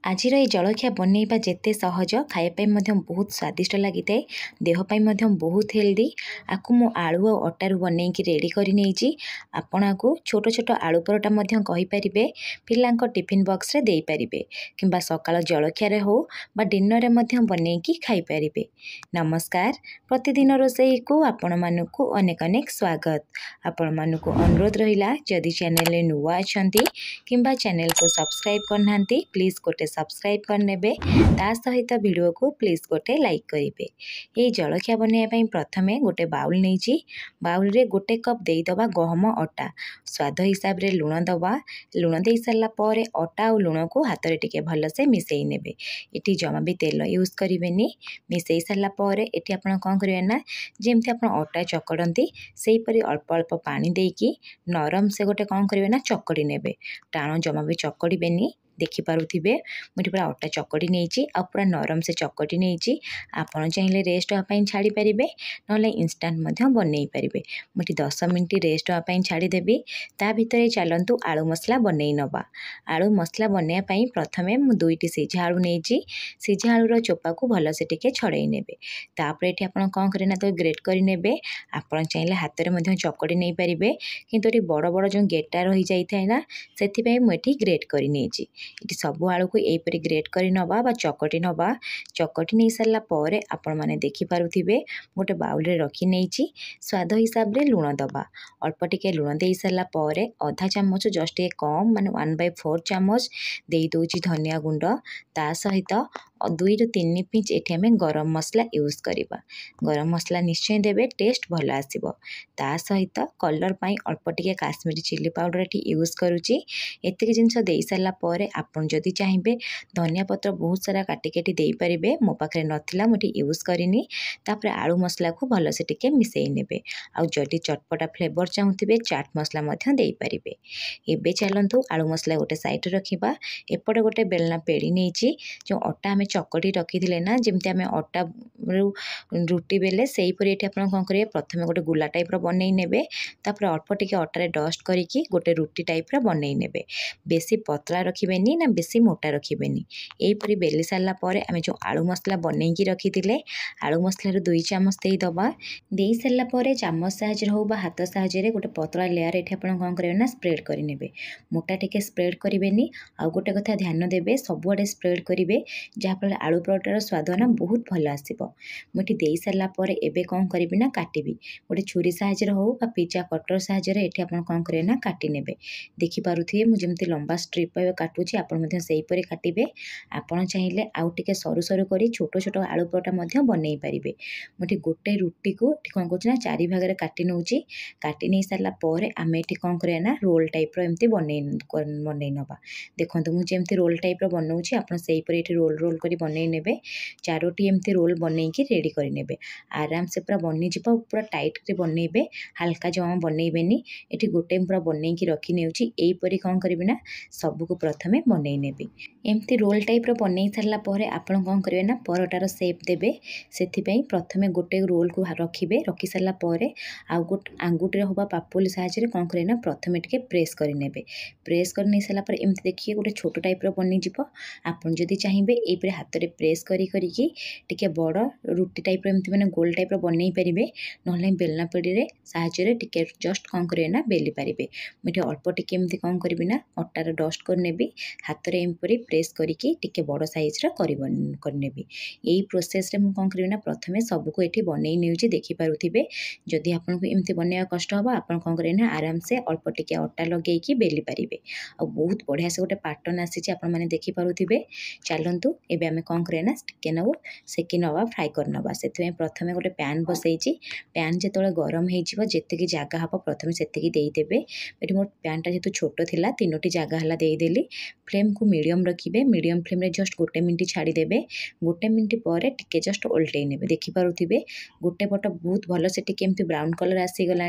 आजिर ये जलखिया बनैबा जेते सहज खाइबा बहुत स्वादिष्ट लगी थाए देहपाई बहुत हेल्दी। आपको मु आलू और अटारू बनैकी रेडी कर आपण को छोट छोट आलू परोटा कहींपारे पिला टिफिन बॉक्स रे दे पारिबे किंबा सकाळ जलखिया हो बा डिनर रे बनैकी खाई पारिबे। नमस्कार, प्रतिदिन रोषेई को आपण मानकु अनेक अनेक स्वागत। आपण मानकु अनुरोध रहिला जदि चैनल रे नुवा अछंती किंबा चैनल को सब्सक्राइब करनांती प्लीज गोटे सब्सक्राइब करनेबे ता सहित वीडियो को प्लीज गोटे लाइक करेंगे। ये जलखिया बनैया प्रथमे गोटे बाउल नहीं बाउल रे गोटे कप देदबा गहम अटा स्वाद हिसाब रे लुण दबा। लुण दे सारा पर अटा और लुण को हाथ में टिके भलसे मिसई नेबे। इटी जमा भी तेल यूज करेंगे। मिसई सारा पर एटी आपण कौन करेंगे ना जमती आप अटा चकड़ती से अल्प अल्प पानी देकी नरम से गोटे कौन करेंगे ना चकड़ी नेबे। टाण जमा भी चकड़बेनी। देखिपे मुझे पूरा अटा चकड़ी नहीं पूरा नरम से चकटी नहीं। आपड़ चाहिए रेस्ट हाँपाई छाड़ी पारे ना इनस्टाट बनई पारे। मुझे 10 मिनट रेस्ट हाँपाई छाड़देवी। ता भितर चलतु आलू मसला बनई नवा। आलू मसला बनवाई प्रथमे मु 2टी सीझा आलू नहीं सीझा आलूर चोपा को भलसे टिके छड़ई नेबे। तापर ये आप कौन करें तो ग्रेट करे। आपड़ चाहिए हाथ में चकड़ी नहीं पारे कि बड़ बड़ जो गेटा रही जाए ना से मुझे ग्रेट कर ये सब आलू को यहीपरि ग्रेट कर नवा बा चकटी नवा। चकटी नहीं सारा पर आपण मैंने देखिपे गोटे बाउल रे रखी नहीं स्वाद हिसाब रे लुण दबा। अल्प टिके लुण दे सारा पर आधा चामच जस्ट कम माने 1/4 चामच दे दूची धनिया गुंड ता सहित 2 ରୁ 3 पिंच एठी हमें गरम मसला यूज करवा। गरम मसला निश्चय देवे टेस्ट भल आसीबो। ता सहित कलर पाई अल्प टिके काश्मीरी चिली पाउडर एठी यूज करूची। एतिक जिनस दे सारा पर आपन जदि चाहिए धनिया पत्र बहुत सारा काटी काटी दे पारिबे। मो पाखरे नथिला मुझे यूज करनी। तापर आलू मसला को भलसे टिके मिसई नेबे। आ जदि चटपटा फ्लेवर चाहूथिबे चाट मसला मध्य दे पारिबे। एबे चलंतु आलू मसला गोटे साइड रखिबा। एपटे गोटे बेलना पेड़ी नहीं जो अटा आम चकटी रखी ना जमती आम अटा रुटी बेले से ये कौन करेंगे प्रथम गोटे गुला टाइप बनई नेबे। तापर अल्प टिके अटारे डस्ट करके गोटे रुटी टाइप बनई नेबे। बेसी पतला रखिबेनी ना बेसी मोटा रखिबेनी। यहीपरि बेली सारा पर आम जो आलू मसला बनईकी रखी आलू मसलार 2 चामच दे दबा। दे सारा पर चामच साहाଯ୍य हो बा हाथ साहाଯ୍य गोटे पतला लेयर ये कौन करेंगे ना स्प्रेड करेंगे। मोटा टिके स्प्रेड करेंगे। आउ गोटे कथा ध्यान देवे सबुआडे स्प्रेड करेंगे जहाँफल आलू परोटार स्वाद ना बहुत भल आसो। मुझे दे सारा पर एबे कौन करी ना काटिबी गोटे छुरी साहाଯ୍य हो बा पिज्जा कटर साहाଯ୍य ये कौन करेंगे ना काटी नेबे। देखिपे मुझे लंबा स्ट्रिप काटुची आपड़ी काटे। आपड़ चाहिए आउ टे सरू सरू कर छोट छोट आलू परोटा बनई पारे। मुझे गोटे रुटी को कौन कर 4 भाग काटी नौची। काटी नहीं सारा पर आम ये कौन करें ना रोल टाइप एमती बनई नवा। देखो मुझे रोल टाइप बनाऊँगी आप रोल रोल कर बनई ने 4टी एमती रोल बनईकी रेडी करे। आराम से पूरा बनीज पूरा टाइट के बनइबे हल्का जमा बनइबेनी। ये गोटे पूरा बनईकी रखी नेउची। यहीपरि कौन करी ना सबको प्रथमे बनई नेबी। एमती रोल टाइप बनई सारा पर आपन कौन करेंगे ना परोटार सेप देवे। से प्रथमे गोटे रोल को रखिए रखी सारा पर आउ गोटे आंगुठी होगा पापुली साहाଯ୍य कौन करें ना प्रथमे टिके प्रेस करने। प्रेस कर नहीं सारा पर एमती देखिए गोटे छोट टाइप बनीज। आपन जदि चाहिए ये हाथ में प्रेस करी बड़ रुटी टाइप एमती मैंने गोल टाइप बनई पारे ना बेलना पेड़ी साहाଯ୍य टिके जस्ट कौन करेंगे ना बेली पारे। मुझे अल्प टिके एमती कौन करी ना अटार डस्ट करनेबी हाथ में एमपरी प्रेस करके टिके बड़ साइज करनेबी। यही प्रोसेस रे कौन करी ना प्रथमे सबको ये बनई नहीं देखिपे। जदि आपको एमती बनवा कष्ट हम आप कौन करें ना आराम से अल्प टिके अटा लगे बेली पारे। आ बहुत बढ़िया से गोटे पैटर्न आसी आपने देखिपे। चलतु एबे आमे कौन करें ना टिके नबू सेकी नवा फ्राए कर नवा। से प्रथमे गोटे पैन बसई पैन जो गरम होती जगह हम प्रथम से देदेवे। ये मोर पैनटा जेहतु छोट थिला 3टी जगह है देदेली। फ्लेम को मीडियम रखिए। मीडियम फ्लेम रे जस्ट गोटे मिनट छाड़देवे। गोटे मिनट पर टिके जस्ट ओल्टे ने देखिपे गोटे पट बहुत भल से टिके एमती ब्राउन कलर आसीगला।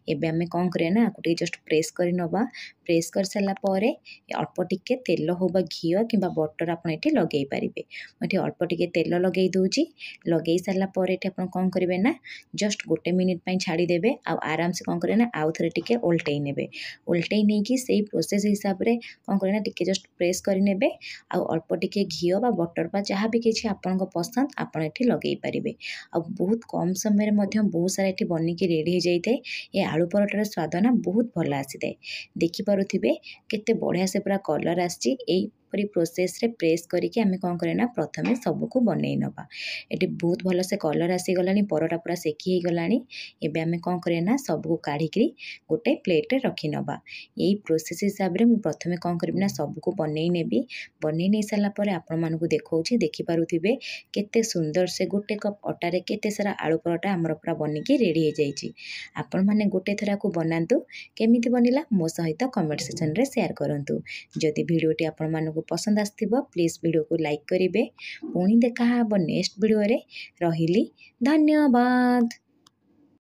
एबे आमे कौन करें ना आपको जस्ट प्रेस कर नवा। प्रेस कर सारा पर अल्प टिके तेल हो घी कि बटर आप लगे पारे। मुझे अल्प टिके तेल लगे दूची लगे सारापर ये आप कौन करेंगे ना जस्ट गोटे मिनिट छाड़ीदे आराम से कौन करें आउ थे टे ओल्टे ने ओल्टे नहीं कि से प्रोसेस हिसाब से कौन करें टे जस्ट प्रेस करे अल्प टिके घी बटर जहाँ भी किसी आपण पसंद आपड़ ये लगे पारे। आ बहुत कम समय बहुत सारा ये बनिकी रेडी हो जाए ये आलू परोटार स्वाद ना बहुत भल आसी था। देखिपे केते बढ़िया से पूरा कलर आसरी प्रोसेस रे प्रेस करके आम कौन करें प्रथमे सबको बनई नवा ये बहुत भल से कलर आसीगला परोटा पूरा सेकी हो गला। एबे आम कौन करें सबको काढ़िकी गोटे प्लेट रे रखी नवा। यही प्रोसेस हिसाब से मुझे प्रथमे कौन करी सबको बनई नेबी बनई नहीं सारापर आपण मानक देखा देखिपे केते सुंदर से गोटे कप अटारे केते सारा आलू परोटा आमर पूरा बनिकी रेडी हो जाइए। आपण मैंने गोटे थरा को बनातु केमिति बनिला मो सहित कमेंट सेक्शन रे शेयर करंतु। जदि वीडियोटी आपण मानक पसंद आस्थिबो प्लीज वीडियो को लाइक करिवे। पुणी देखा नेक्स्ट वीडियो रे रहिली धन्यवाद।